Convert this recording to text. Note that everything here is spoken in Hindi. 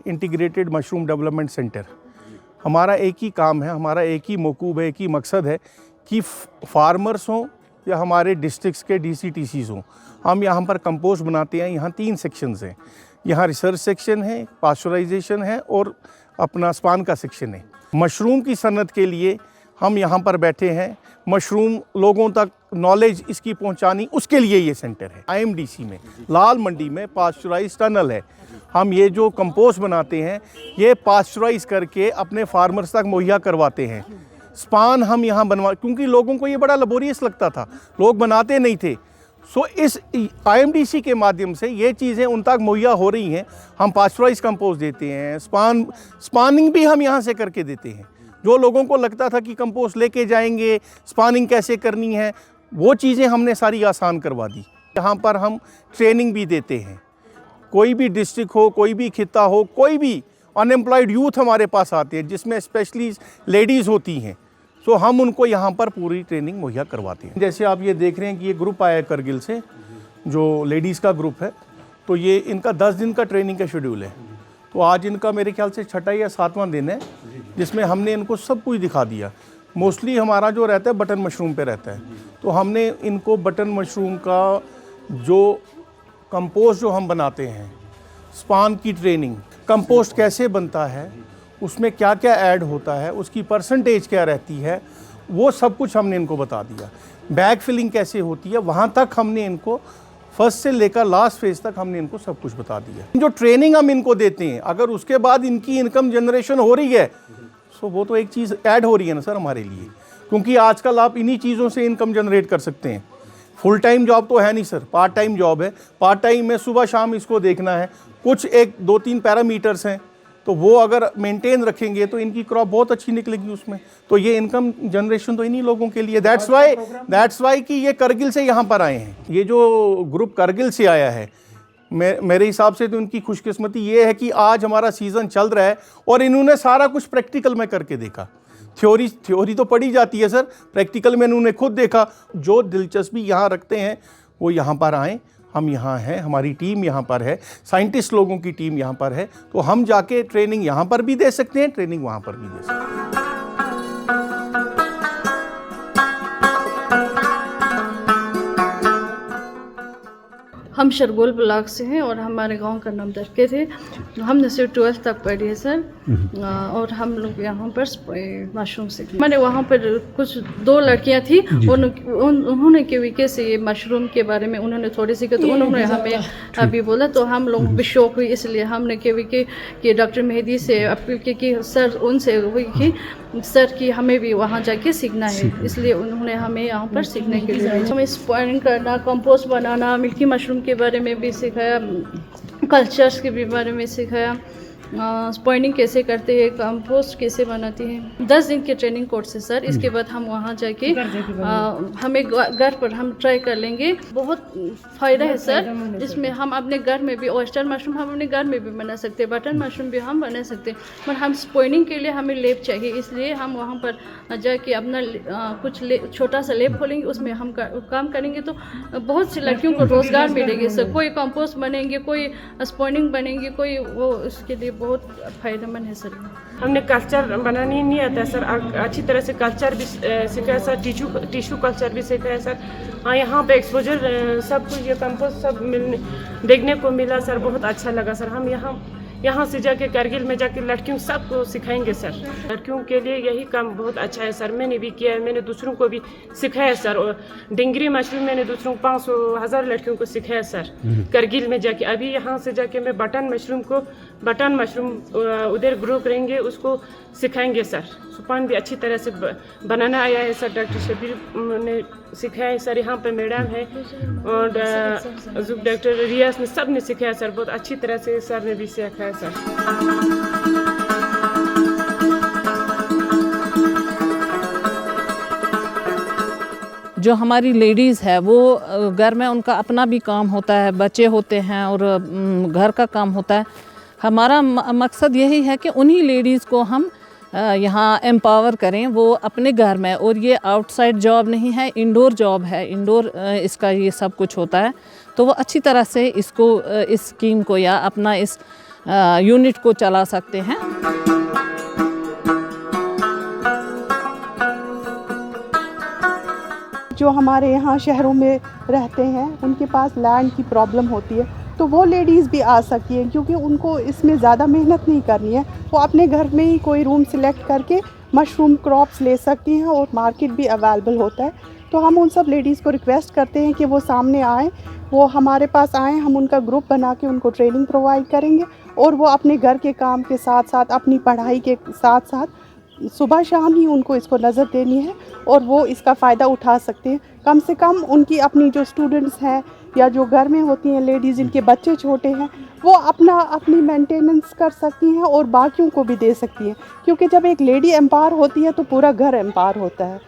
इंटीग्रेटेड मशरूम डेवलपमेंट सेंटर, हमारा एक ही काम है, हमारा एक ही मौकूब है, एक ही मकसद है कि फार्मर्स हों या हमारे डिस्ट्रिक्ट्स के DCTCs हों, हम यहाँ पर कंपोस्ट बनाते हैं। यहाँ 3 सेक्शंस हैं, यहाँ रिसर्च सेक्शन है, पास्चराइजेशन है और अपना स्पान का सेक्शन है। मशरूम की सनत के लिए हम यहाँ पर बैठे हैं, मशरूम लोगों तक नॉलेज इसकी पहुँचानी, उसके लिए ये सेंटर है। IMDC में लाल मंडी में पास्चराइज टनल है। हम ये जो कंपोस्ट बनाते हैं ये पास्चराइज करके अपने फार्मर्स तक मुहैया करवाते हैं। स्पान हम यहाँ बनवा, क्योंकि लोगों को ये बड़ा लेबोरियस लगता था, लोग बनाते नहीं थे। सो इस IMDC के माध्यम से ये चीज़ें उन तक मुहैया हो रही हैं। हम पास्चराइज कंपोस्ट देते हैं, स्पानिंग भी हम यहाँ से करके देते हैं। जो लोगों को लगता था कि कंपोस्ट लेके जाएंगे, स्पानिंग कैसे करनी है, वो चीज़ें हमने सारी आसान करवा दी। यहाँ पर हम ट्रेनिंग भी देते हैं। कोई भी डिस्ट्रिक्ट हो, कोई भी खिता हो, कोई भी अनएम्प्लॉयड यूथ हमारे पास आते हैं, जिसमें स्पेशली लेडीज़ होती हैं, सो हम उनको यहाँ पर पूरी ट्रेनिंग मुहैया करवाते हैं। जैसे आप ये देख रहे हैं कि ये ग्रुप आया है करगिल से, जो लेडीज़ का ग्रुप है, तो ये इनका 10 दिन का ट्रेनिंग का शेड्यूल है। तो आज इनका मेरे ख्याल से 6वां या 7वां दिन है, जिसमें हमने इनको सब कुछ दिखा दिया। मोस्टली हमारा जो रहता है बटन मशरूम पे रहता है, तो हमने इनको बटन मशरूम का जो कंपोस्ट जो हम बनाते हैं, स्पान की ट्रेनिंग, कंपोस्ट कैसे बनता है, उसमें क्या क्या ऐड होता है, उसकी परसेंटेज क्या रहती है, वो सब कुछ हमने इनको बता दिया। बैग फिलिंग कैसे होती है, वहाँ तक हमने इनको फर्स्ट से लेकर लास्ट फेज तक हमने इनको सब कुछ बता दिया। जो ट्रेनिंग हम इनको देते हैं, अगर उसके बाद इनकी इनकम जनरेशन हो रही है, सो वो तो एक चीज़ ऐड हो रही है ना सर हमारे लिए, क्योंकि आजकल आप इन्हीं चीज़ों से इनकम जनरेट कर सकते हैं। फुल टाइम जॉब तो है नहीं सर, पार्ट टाइम जॉब है। पार्ट टाइम में सुबह शाम इसको देखना है। कुछ 1-2-3 पैरामीटर्स हैं, तो वो अगर मेंटेन रखेंगे तो इनकी क्रॉप बहुत अच्छी निकलेगी उसमें। तो ये इनकम जनरेशन तो इन्हीं लोगों के लिए। दैट्स वाई कि ये करगिल से यहाँ पर आए हैं। ये जो ग्रुप करगिल से आया है, मेरे हिसाब से तो इनकी खुशकिस्मती ये है कि आज हमारा सीज़न चल रहा है और इन्होंने सारा कुछ प्रैक्टिकल में करके देखा। थ्योरी तो पढ़ी जाती है सर, प्रैक्टिकल में इन्होंने खुद देखा। जो दिलचस्पी यहाँ रखते हैं वो यहाँ पर आएँ। हम यहाँ हैं, हमारी टीम यहाँ पर है, साइंटिस्ट लोगों की टीम यहाँ पर है, तो हम जाके ट्रेनिंग यहाँ पर भी दे सकते हैं, ट्रेनिंग वहाँ पर भी दे सकते हैं। हम शरगोल ब्लॉक से हैं और हमारे गांव का नाम दरके थे। हमने सिर्फ 12th तक पढ़ी है सर, और हम लोग यहाँ पर मशरूम से मैंने वहाँ पर कुछ 2 लड़कियाँ थी, उन्होंने केवीके से ये मशरूम के बारे में उन्होंने थोड़ी सी तो उन्होंने हमें अभी बोला, तो हम लोग भी शौक हुई, इसलिए हमने केवीके के डॉक्टर मेहदी से अपील की कि सर उनसे हुई कि सर कि हमें भी वहाँ जाके सीखना है, इसलिए उन्होंने हमें यहाँ पर सीखने के लिए हमें स्पॉइलिंग करना, कंपोस्ट बनाना, मिल्की मशरूम के बारे में भी सिखाया, कल्चर्स के भी बारे में सिखाया, स्पॉइलिंग कैसे करते हैं, कंपोस्ट कैसे बनाती है। 10 दिन के ट्रेनिंग कोर्स है सर। इसके बाद हम वहाँ जाके हमें घर पर हम ट्राई कर लेंगे। बहुत फ़ायदा है सर इसमें। हम अपने घर में भी ऑयस्टर मशरूम हम अपने घर में भी बना सकते हैं, बटन मशरूम भी हम बना सकते हैं, पर हम स्पॉइलिंग के लिए हमें लेब चाहिए, इसलिए हम वहाँ पर जाके अपना कुछ छोटा सा लेब खोलेंगे, उसमें हम काम करेंगे तो बहुत सी लड़कियों को रोज़गार मिलेगी सर। कोई कंपोस्ट बनेंगे, कोई स्पॉइलिंग बनेंगे, कोई वो इसके लिए बहुत फ़ायदेमंद है सर। हमने कल्चर बनानी नहीं आता सर, अच्छी तरह से कल्चर भी सीखा सर, टिश्यू कल्चर भी सीखा है सर। हाँ, यहाँ पे एक्सपोजर सब कुछ ये कंपोस्ट सब देखने को मिला सर, बहुत अच्छा लगा सर। हम यहाँ से जाके करगिल में जाके लड़कियों सबको सिखाएंगे सर। लड़कियों के लिए यही काम बहुत अच्छा है सर, मैंने भी किया है, मैंने दूसरों को भी सिखाया सर। और डिंगरी मशरूम मैंने दूसरों 500-1000 लड़कियों को सिखाया सर करगिल में जाके। अभी यहाँ से जाके मैं बटन मशरूम को बटन मशरूम उधर ग्रो करेंगे, उसको सिखाएंगे सर। सुपान भी अच्छी तरह से बनाना आया है सर, डॉक्टर शबीर ने सिखाया है सर, यहाँ पे मैडम है और डॉक्टर रियाज ने, सब ने सिखाया सर, बहुत अच्छी तरह से सर ने भी सिखाया सर। जो हमारी लेडीज़ है वो घर में उनका अपना भी काम होता है, बच्चे होते हैं और घर का काम होता है। हमारा मकसद यही है कि उन्हीं लेडीज़ को हम यहाँ एम्पावर करें, वो अपने घर में, और ये आउटसाइड जॉब नहीं है, इंडोर जॉब है, इंडोर इसका ये सब कुछ होता है। तो वो अच्छी तरह से इसको, इस स्कीम को या अपना इस यूनिट को चला सकते हैं। जो हमारे यहाँ शहरों में रहते हैं उनके पास लैंड की प्रॉब्लम होती है, तो वो लेडीज़ भी आ सकती हैं, क्योंकि उनको इसमें ज़्यादा मेहनत नहीं करनी है। वो अपने घर में ही कोई रूम सिलेक्ट करके मशरूम क्रॉप्स ले सकती हैं और मार्केट भी अवेलेबल होता है। तो हम उन सब लेडीज़ को रिक्वेस्ट करते हैं कि वो सामने आएँ, वो हमारे पास आएँ, हम उनका ग्रुप बना के उनको ट्रेनिंग प्रोवाइड करेंगे और वो अपने घर के काम के साथ साथ, अपनी पढ़ाई के साथ साथ सुबह शाम ही उनको इसको नज़र देनी है और वो इसका फ़ायदा उठा सकते हैं। कम से कम उनकी अपनी जो स्टूडेंट्स हैं या जो घर में होती हैं लेडीज़, जिनके बच्चे छोटे हैं, वो अपनी मेंटेनेंस कर सकती हैं और बाकियों को भी दे सकती हैं, क्योंकि जब एक लेडी एम्पावर होती है तो पूरा घर एम्पावर होता है।